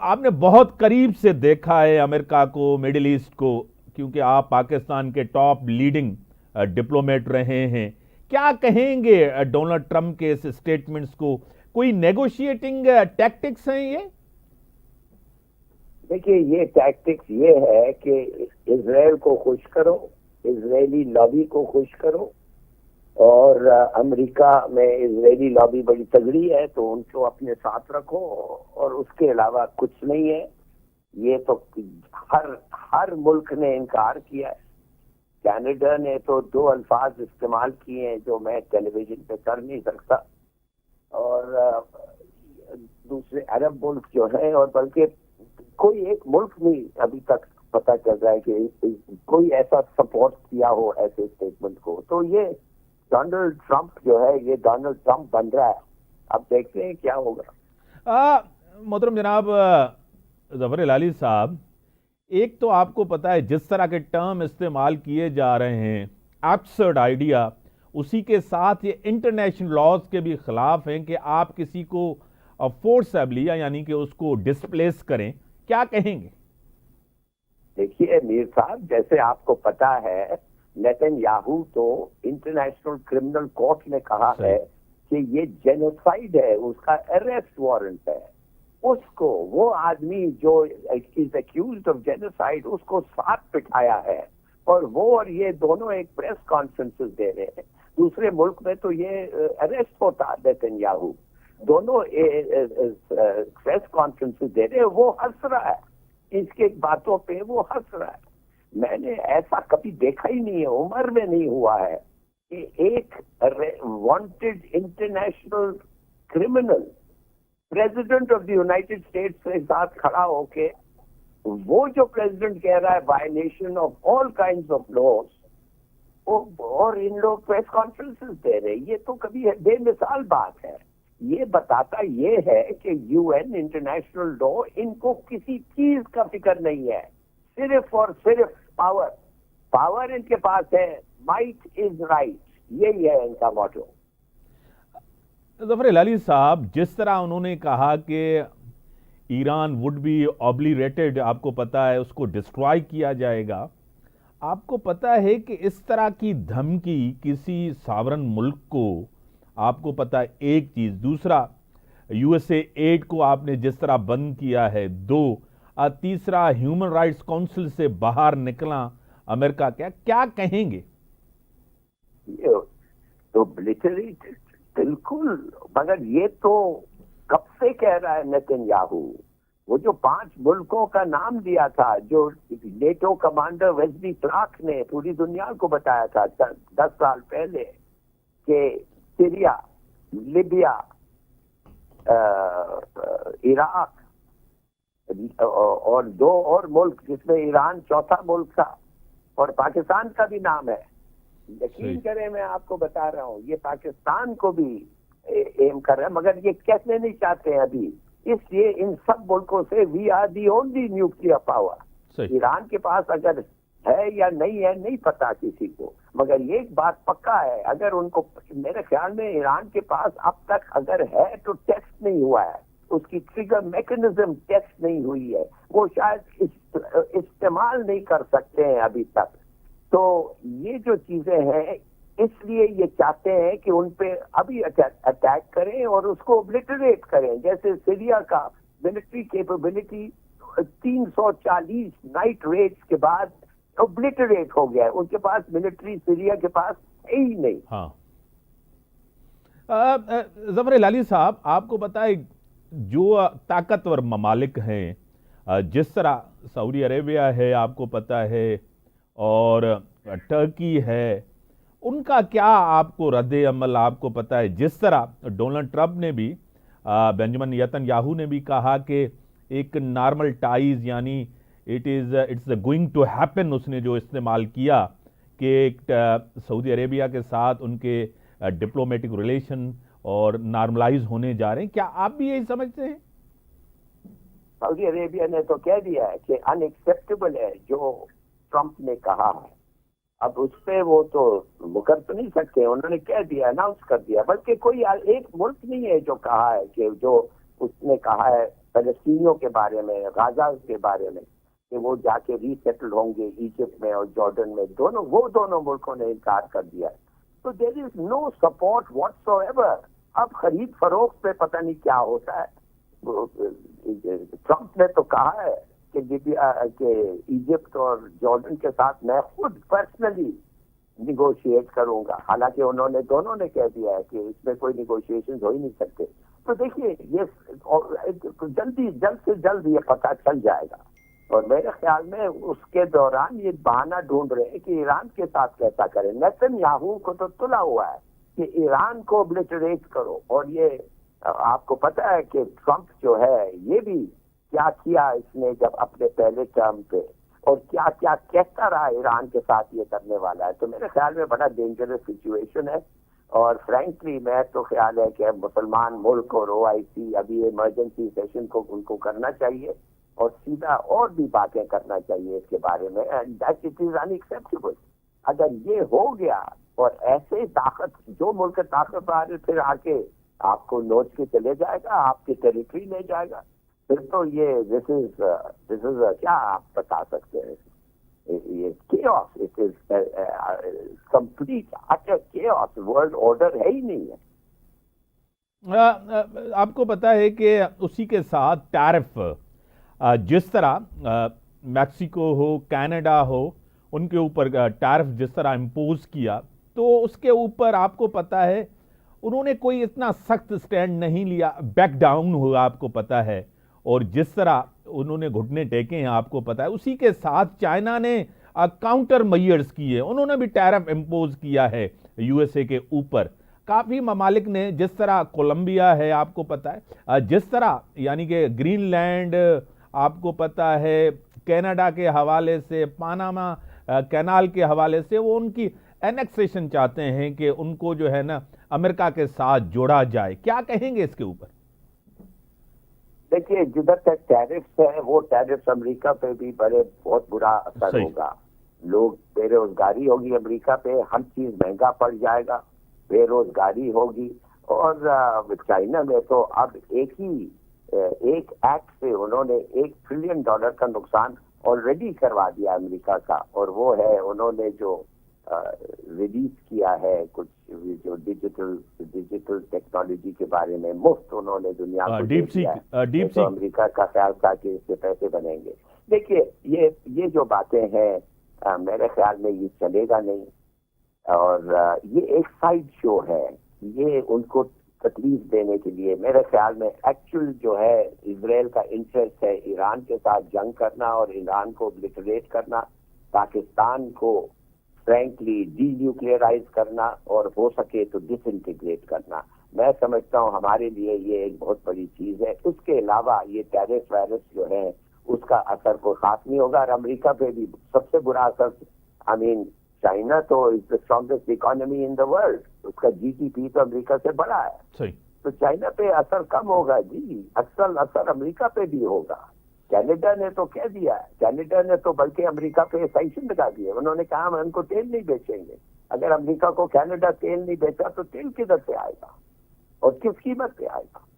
आपने बहुत करीब से देखा है अमेरिका को, मिडिल ईस्ट को, क्योंकि आप पाकिस्तान के टॉप लीडिंग डिप्लोमेट रहे हैं। क्या कहेंगे डोनाल्ड ट्रंप के इस स्टेटमेंट्स को? कोई नेगोशिएटिंग टैक्टिक्स हैं ये? देखिए, ये टैक्टिक्स ये है कि इजराइल को खुश करो, इजरायली लॉबी को खुश करो, और अमेरिका में इजरायली लॉबी बड़ी तगड़ी है तो उनको अपने साथ रखो, और उसके अलावा कुछ नहीं है। ये तो हर हर मुल्क ने इनकार किया है। कनाडा ने तो दो अल्फाज इस्तेमाल किए हैं जो मैं टेलीविजन पे कर नहीं सकता, और दूसरे अरब मुल्क जो है, और बल्कि कोई एक मुल्क नहीं अभी तक पता चल रहा है कि कोई ऐसा सपोर्ट किया हो ऐसे स्टेटमेंट को। तो ये डोनाल्ड ट्रंप जो है, ये डोनाल्ड ट्रंप बन रहा है। अब देखते हैं क्या होगा। मोहतरम जनाब ज़फ़र हिलाली साहब, एक तो आपको पता है जिस तरह के टर्म इस्तेमाल किए जा रहे हैं, एब्सर्ड आइडिया, उसी के साथ ये इंटरनेशनल लॉज के भी खिलाफ हैं कि आप किसी को फोर्सबली यानी कि उसको डिस्प्लेस करें। क्या कहेंगे? देखिए मीर साहब, जैसे आपको पता है, नेतन्याहू तो इंटरनेशनल क्रिमिनल कोर्ट ने कहा है कि ये जेनोसाइड है, उसका अरेस्ट वारंट है। उसको, वो आदमी जो इज एक्यूज्ड ऑफ जेनोसाइड, उसको साथ बिठाया है, और वो और ये दोनों एक प्रेस कॉन्फ्रेंसेस दे रहे हैं। दूसरे मुल्क में तो ये अरेस्ट होता नेतन्याहू। दोनों प्रेस कॉन्फ्रेंसेस दे रहे हैं, वो हंस रहा है, इसके बातों पे वो हंस रहा है। मैंने ऐसा कभी देखा ही नहीं है, उम्र में नहीं हुआ है कि एक wanted international criminal president of the United states के साथ खड़ा होके वो जो प्रेसिडेंट कह रहा है violation of all kinds of laws, और इन लोग प्रेस कॉन्फ्रेंसेस दे रहे। ये तो कभी बेमिसाल बात है। ये बताता ये है कि यूएन, इंटरनेशनल लॉ, इनको किसी चीज का फिक्र नहीं है, सिर्फ और सिर्फ पावर। पावर इनके पास है, माइट इज राइट, यही है इनका मोटो। ज़फ़र हिलाली साहब, जिस तरह उन्होंने कहा कि ईरान वुड बी ऑब्लिरेटेड, आपको पता है उसको डिस्ट्रॉय किया जाएगा, आपको पता है कि इस तरह की धमकी किसी सावरन मुल्क को, आपको पता है एक चीज, दूसरा यूएसए एड को आपने जिस तरह बंद किया है, दो, तीसरा ह्यूमन राइट्स काउंसिल से बाहर निकला अमेरिका, क्या कहेंगे? तो ब्लिटरेटेड, बिल्कुल। मगर ये तो कब से कह रहा है नेतन्याहू? वो जो 5 मुल्कों का नाम दिया था, जो नेटो कमांडर वेस्ली क्लार्क ने पूरी दुनिया को बताया था 10 साल पहले, कि सीरिया, लिबिया, इराक, और 2 और मुल्क जिसमें ईरान चौथा मुल्क था, और पाकिस्तान का भी नाम है। यकीन करें, मैं आपको बता रहा हूँ, ये पाकिस्तान को भी एम कर रहा है, मगर ये कहने नहीं चाहते हैं अभी। इसलिए इन सब मुल्कों से we are the only nuclear power. Iran के पास अगर है या नहीं है नहीं पता किसी को, मगर ये एक बात पक्का है, अगर उनको, मेरे ख्याल में ईरान के पास अब तक अगर है तो टेस्ट नहीं हुआ है, उसकी ट्रिगर मैकेनिज्म टेस्ट नहीं हुई है, वो शायद इस्तेमाल नहीं कर सकते हैं अभी तक। तो ये जो चीजें हैं, इसलिए ये चाहते हैं कि उन पे अभी अटैक करें और उसको ओब्लिटरेट करें। जैसे सीरिया का मिलिट्री कैपेबिलिटी 340 नाइट रेड्स के बाद ओब्लिटरेट हो गया है, उनके पास मिलिट्री सीरिया के पास है ही नहीं। हाँ, ज़फ़र हिलाली साहब, आपको पता है जो ताकतवर ममालिक हैं, जिस तरह सऊदी अरेबिया है, आपको पता है, और टर्की है, उनका क्या आपको रद्द अमल आपको पता है? जिस तरह डोनाल्ड ट्रंप ने भी, बेंजामिन नेतन्याहू ने भी कहा कि एक नॉर्मल टाइज, यानी इट्स गोइंग टू हैपन, उसने जो इस्तेमाल किया कि सऊदी अरेबिया के साथ उनके डिप्लोमेटिक रिलेशन और नॉर्मलाइज होने जा रहे हैं। क्या आप भी यही समझते हैं? सऊदी अरेबिया ने तो कह दिया है कि अनएक्सेप्टेबल है जो ट्रंप ने कहा है। अब उस पर वो तो मुकर तो नहीं सकते, उन्होंने कह दिया, अनाउंस कर दिया। बल्कि कोई एक मुल्क नहीं है जो कहा है कि जो उसने कहा है فلسطینیوں کے بارے میں، غازہ کے بارے میں، کہ وہ جا کے ری سیٹل ہوں گے ایجپٹ میں اور جارڈن میں، دونوں ملکوں نے انکار کر دیا ہے. تو دیر از نو سپورٹ واٹس ایور. اب خرید فروخت پہ پتہ نہیں کیا ہوتا ہے. ٹرمپ نے تو کہا ہے کہ ایجپٹ اور جارڈن کے ساتھ میں خود پرسنلی نیگوشیٹ کروں گا، حالانکہ دونوں نے کہہ دیا ہے کہ اس میں کوئی نیگوشیشن ہو ہی نہیں سکتے. تو دیکھیے یہ جلد سے جلد یہ پتہ چل جائے گا، اور میرے خیال میں اس کے دوران یہ بہانہ ڈھونڈ رہے ہیں کہ ایران کے ساتھ کیسا کریں. نیتن یاہو کو تو تلا ہوا ہے کہ ایران کو اوبلیٹریٹ کرو، اور یہ آپ کو پتہ ہے کہ ٹرمپ جو ہے یہ بھی کیا کیا اس نے جب اپنے پہلے ٹرم پہ، اور کیا کیا کہتا رہا ایران کے ساتھ یہ کرنے والا ہے. تو میرے خیال میں بڑا ڈینجرس سچویشن ہے، اور فرینکلی میں تو خیال ہے کہ مسلمان ملک اور OIC ابھی ایمرجنسی سیشن کو ان کو کرنا چاہیے اور سیدھا اور بھی باتیں کرنا چاہیے اس کے بارے میں. That it is unacceptable. اگر یہ ہو گیا اور ایسے جو ملک طاقتور ہے پھر آ کے آپ کو نوچ کے چلے جائے گا، آپ کی ٹیریٹری لے جائے گا، پھر تو یہ دس از کیا آپ بتا سکتے ہیں، یہ chaos. It is complete utter chaos. World order ہے ہی نہیں ہے. آپ کو پتا ہے کہ اسی کے ساتھ ٹیرف جس طرح میکسیکو ہو، کینیڈا ہو، ان کے اوپر ٹیرف جس طرح امپوز کیا، تو اس کے اوپر آپ کو پتا ہے انہوں نے کوئی اتنا سخت سٹینڈ نہیں لیا، بیک ڈاؤن ہوا آپ کو پتا ہے. اور جس طرح انہوں نے گھٹنے ٹیکے ہیں آپ کو پتا ہے. اسی کے ساتھ چائنا نے کاؤنٹر میئرز کیے، انہوں نے بھی ٹیرف امپوز کیا ہے USA کے اوپر. کافی ممالک نے، جس طرح کولمبیا ہے آپ کو پتا ہے، جس طرح یعنی کہ گرین لینڈ آپ کو پتا ہے، کینیڈا کے حوالے سے، پاناما کینال کے حوالے سے وہ ان کی اینیکسیشن چاہتے ہیں کہ ان کو جو ہے نا امریکہ کے ساتھ جوڑا جائے. کیا کہیں گے اس کے اوپر؟ دیکھیے جدھر تک ٹیرفس ہے، وہ ٹیرفس امریکہ پہ بھی بہت برا اثر ہوگا. لوگ بے روزگاری ہوگی امریکہ پہ، ہر چیز مہنگا پڑ جائے گا، بے روزگاری ہوگی. اور چائنا میں تو اب ایک ایکٹ سے انہوں نے $1 ٹریلین کا نقصان آلریڈی کروا دیا امریکہ کا، اور وہ ہے انہوں نے جو ریلیز کیا ہے کچھ جو ڈیجیٹل ٹیکنالوجی کے بارے میں مفت انہوں نے دنیا کو دے دیا ہے. تو امریکہ کا خیال تھا کہ اس سے پیسے بنیں گے. دیکھیے یہ جو باتیں ہیں میرے خیال میں یہ چلے گا نہیں، اور یہ ایک سائڈ شو ہے. یہ ان کو تکلیف دینے کے لیے میرے خیال میں ایکچوئل جو ہے اسرائیل کا انٹرسٹ ہے ایران کے ساتھ جنگ کرنا اور ایران کو اوبلیٹریٹ کرنا، پاکستان کو فرینکلی ڈی نیوکلیئرائز کرنا، اور ہو سکے تو ڈس انٹیگریٹ کرنا. میں سمجھتا ہوں ہمارے لیے یہ ایک بہت بڑی چیز ہے. اس کے علاوہ یہ ٹیرف وائرس جو ہے اس کا اثر کوئی خاص نہیں ہوگا، اور امریکہ پہ بھی سب سے برا اثر چائنا تو is the strongest economy in the world, اس کا GDP تو امریکہ سے بڑا ہے. تو چائنا پہ اثر کم ہوگا جی، اصل اثر امریکہ پہ بھی ہوگا. کینیڈا نے تو کہہ دیا ہے، کینیڈا نے تو بلکہ امریکہ پہ سینکشن لگا دیے. انہوں نے کہا ہم ان کو تیل نہیں بیچیں گے. اگر امریکہ کو کینیڈا تیل نہیں بیچا تو تیل کدھر سے آئے گا اور کس قیمت پہ آئے گا؟